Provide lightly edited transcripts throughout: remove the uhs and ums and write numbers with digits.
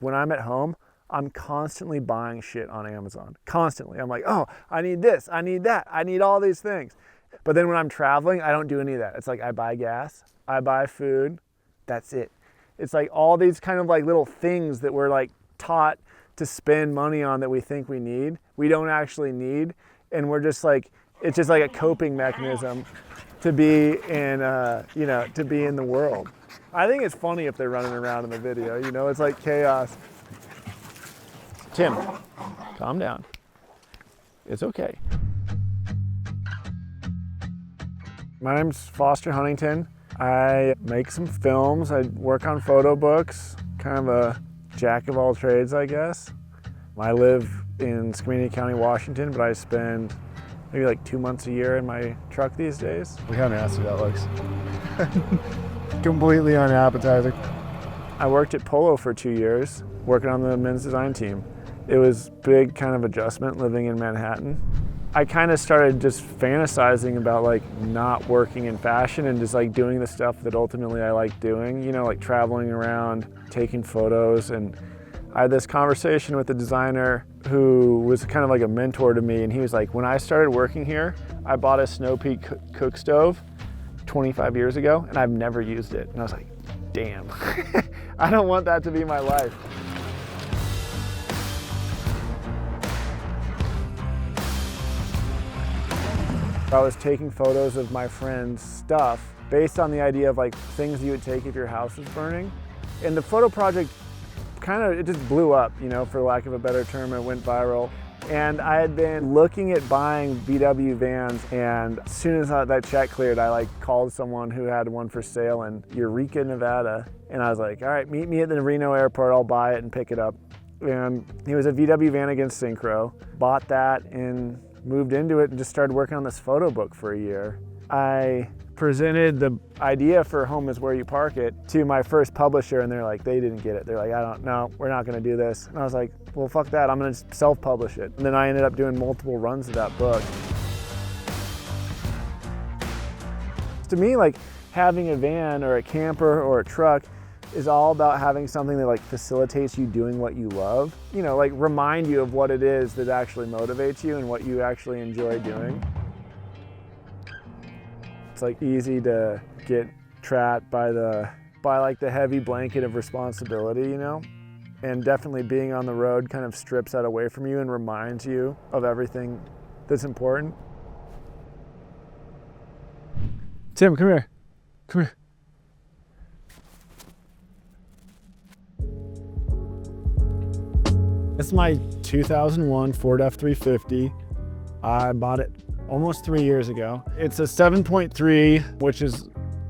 When I'm at home, I'm constantly buying shit on Amazon. Constantly. I'm like, oh, I need this, I need that, I need all these things. But then when I'm traveling, I don't do any of that. It's like I buy gas, I buy food, that's it. It's like all these kind of like little things that we're like taught to spend money on that we think we need, we don't actually need. And we're just like, it's just like a coping mechanism to be in, to be in the world. I think it's funny if they're running around in the video, it's like chaos. Tim, calm down. It's okay. My name's Foster Huntington. I make some films. I work on photo books, kind of a jack of all trades, I guess. I live in Skamania County, Washington, but I spend maybe like 2 months a year in my truck these days. Look how nasty that looks. Completely unappetizing. I worked at Polo for 2 years, working on the men's design team. It was a big kind of adjustment living in Manhattan. I kind of started just fantasizing about like not working in fashion and just like doing the stuff that ultimately I like doing, like traveling around, taking photos. And I had this conversation with a designer who was kind of like a mentor to me. And he was like, when I started working here, I bought a Snow Peak cook stove 25 years ago and I've never used it. And I was like, damn, I don't want that to be my life. I was taking photos of my friends' stuff based on the idea of like things you would take if your house was burning. And the photo project it just blew up, for lack of a better term. It went viral. And I had been looking at buying VW vans, and as soon as that check cleared, I like called someone who had one for sale in Eureka, Nevada. And I was like, all right, meet me at the Reno airport, I'll buy it and pick it up. And it was a VW van against Synchro. Bought that and moved into it and just started working on this photo book for a year. I presented the idea for Home is Where You Park It to my first publisher, and they didn't get it. They're like, I don't know, we're not gonna do this. And I was like, well, fuck that, I'm gonna self-publish it. And then I ended up doing multiple runs of that book. To me, like having a van or a camper or a truck is all about having something that like facilitates you doing what you love. Like remind you of what it is that actually motivates you and what you actually enjoy doing. It's like easy to get trapped by like the heavy blanket of responsibility, And definitely being on the road kind of strips that away from you and reminds you of everything that's important. Tim, come here. Come here. This is my 2001 Ford F-350. I bought it almost 3 years ago. It's a 7.3, which is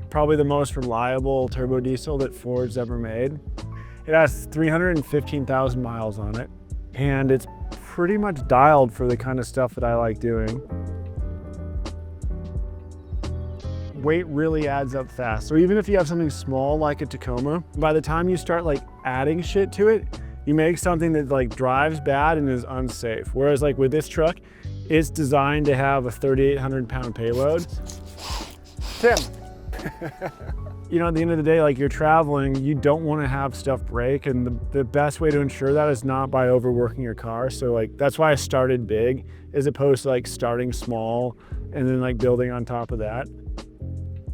probably the most reliable turbo diesel that Ford's ever made. It has 315,000 miles on it, and it's pretty much dialed for the kind of stuff that I like doing. Weight really adds up fast. So even if you have something small like a Tacoma, by the time you start like adding shit to it, you make something that like drives bad and is unsafe. Whereas like with this truck, it's designed to have a 3,800 pound payload. Tim. At the end of the day, like you're traveling, you don't want to have stuff break. And the best way to ensure that is not by overworking your car. So like, that's why I started big as opposed to like starting small and then like building on top of that.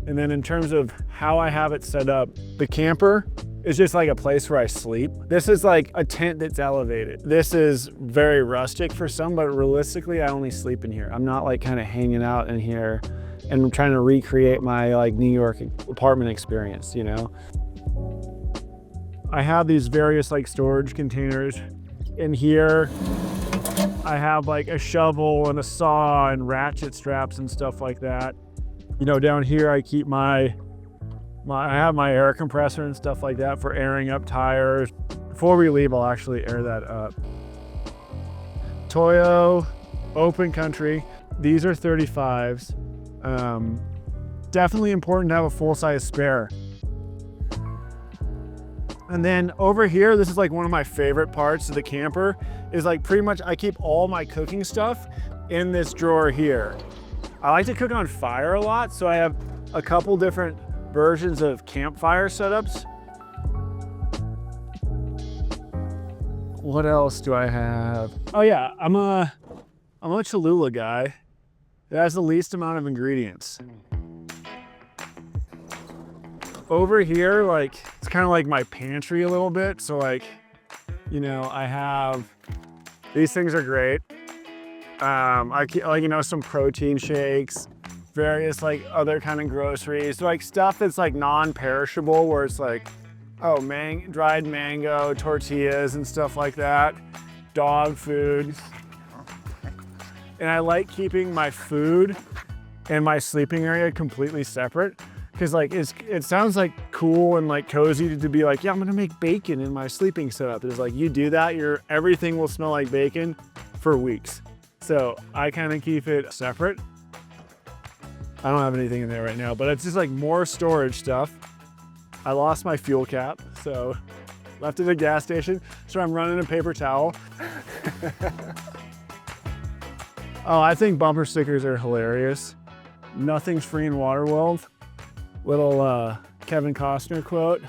And then in terms of how I have it set up, the camper is just like a place where I sleep. This is like a tent that's elevated. This is very rustic for some, but realistically, I only sleep in here. I'm not like kind of hanging out in here and I'm trying to recreate my like New York apartment experience, I have these various like storage containers. In here, I have like a shovel and a saw and ratchet straps and stuff like that. Down here I keep I have my air compressor and stuff like that for airing up tires. Before we leave, I'll actually air that up. Toyo, open country. These are 35s. Definitely important to have a full-size spare. And then over here, this is like one of my favorite parts of the camper, is like pretty much I keep all my cooking stuff in this drawer here. I like to cook on fire a lot, so I have a couple different versions of campfire setups. What else do I have? Oh yeah, I'm a Cholula guy. It has the least amount of ingredients. Over here, like, it's kind of like my pantry a little bit. So like, you know, I have, these things are great. I keep, like, you know, some protein shakes, various like other kind of groceries, like stuff that's like non-perishable, where it's like, oh, dried mango, tortillas and stuff like that, dog food. And I like keeping my food and my sleeping area completely separate, because like it sounds like cool and like cozy to be like, yeah, I'm gonna make bacon in my sleeping setup. It's like, you do that, everything will smell like bacon for weeks. So I kind of keep it separate. I don't have anything in there right now, but it's just like more storage stuff. I lost my fuel cap, so left it at a gas station, so I'm running a paper towel. Oh, I think bumper stickers are hilarious. Nothing's free in Waterworld. Little Kevin Costner quote,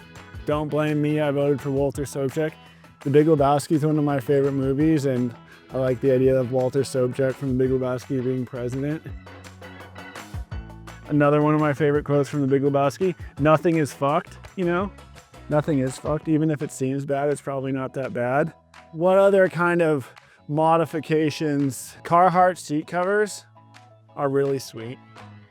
"Don't blame me, I voted for Walter Sobchak." The Big Lebowski is one of my favorite movies, and I like the idea of Walter Sobchak from The Big Lebowski being president. Another one of my favorite quotes from The Big Lebowski, "Nothing is fucked," you know? Nothing is fucked. Even if it seems bad, it's probably not that bad. What other kind of modifications? Carhartt seat covers are really sweet.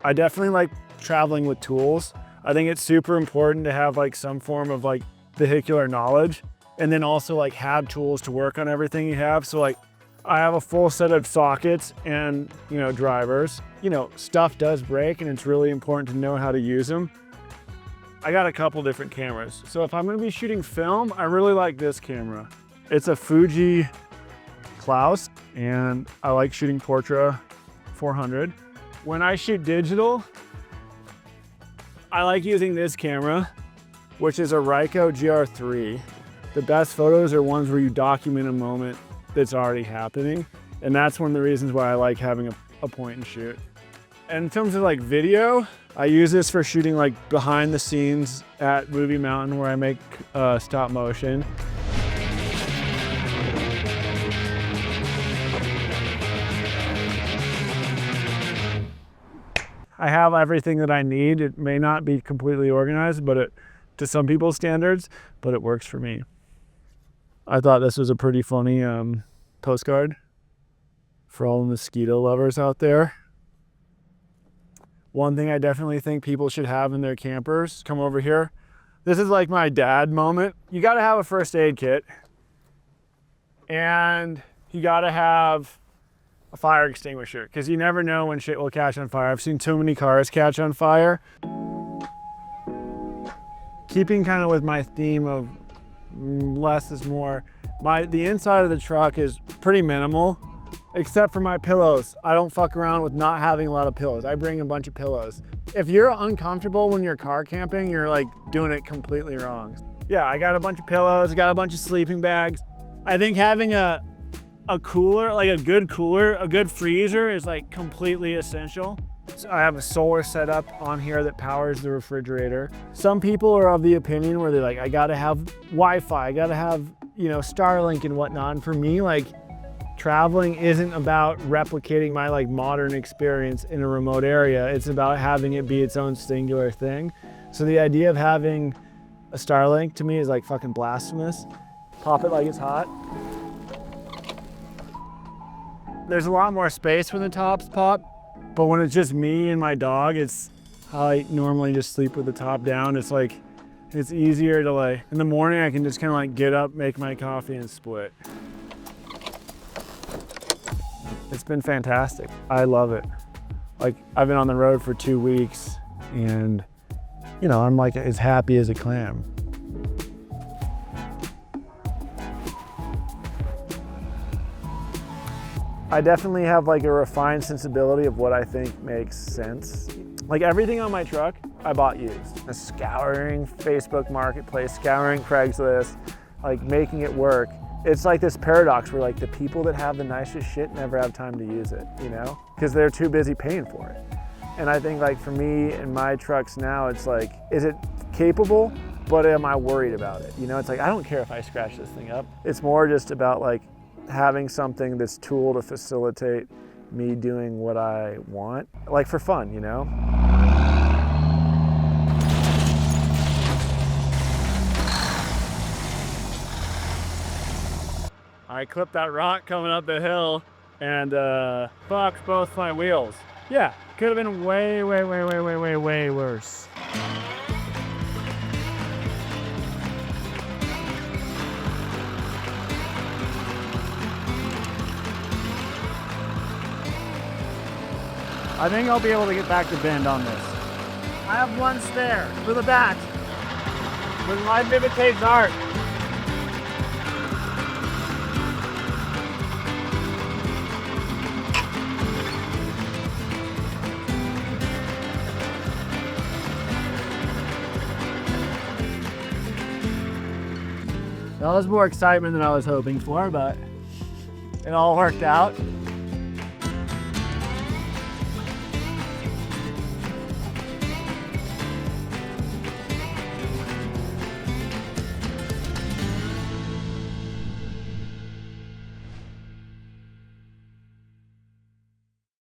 I definitely like traveling with tools. I think it's super important to have like some form of like vehicular knowledge, and then also like have tools to work on everything you have. So like I have a full set of sockets and, you know, drivers. You know, stuff does break and it's really important to know how to use them. I got a couple different cameras. So if I'm gonna be shooting film, I really like this camera. It's a Fuji Klaus, and I like shooting Portra 400. When I shoot digital, I like using this camera, which is a Ryko GR3. The best photos are ones where you document a moment that's already happening. And that's one of the reasons why I like having a point and shoot. And in terms of like video, I use this for shooting like behind the scenes at Movie Mountain, where I make stop motion. I have everything that I need. It may not be completely organized, but to some people's standards, but it works for me. I thought this was a pretty funny postcard for all the mosquito lovers out there. One thing I definitely think people should have in their campers, come over here. This is like my dad moment. You gotta have a first aid kit, and you gotta have a fire extinguisher, because you never know when shit will catch on fire. I've seen too many cars catch on fire. Keeping kind of with my theme of less is more, the inside of the truck is pretty minimal, except for my pillows. I don't fuck around with not having a lot of pillows. I bring a bunch of pillows. If you're uncomfortable when you're car camping, you're like doing it completely wrong. Yeah, I got a bunch of pillows, I got a bunch of sleeping bags. I think having a cooler, like a good cooler, a good freezer is like completely essential. So I have a solar setup on here that powers the refrigerator. Some people are of the opinion where they're like, I gotta have Wi-Fi, I gotta have, you know, Starlink and whatnot. And for me, like, traveling isn't about replicating my like modern experience in a remote area. It's about having it be its own singular thing. So the idea of having a Starlink to me is like fucking blasphemous. Pop it like it's hot. There's a lot more space when the tops pop, but when it's just me and my dog, it's how I normally just sleep with the top down. It's like, it's easier to like, in the morning I can just kind of like get up, make my coffee and split. It's been fantastic. I love it. Like, I've been on the road for 2 weeks and, you know, I'm like as happy as a clam. I definitely have like a refined sensibility of what I think makes sense. Like everything on my truck, I bought used. Scouring Facebook Marketplace, scouring Craigslist, like making it work. It's like this paradox where like the people that have the nicest shit never have time to use it, you know? Because they're too busy paying for it. And I think like for me and my trucks now, it's like, is it capable? but am I worried about it? You know, it's like, I don't care if I scratch this thing up. It's more just about like having something that's tool to facilitate me doing what I want, like for fun, you know? I clipped that rock coming up the hill and fucked both my wheels. Yeah, could have been way worse. I think I'll be able to get back to bend on this. I have one spare for the bat. When life imitates art. That was more excitement than I was hoping for, but it all worked out.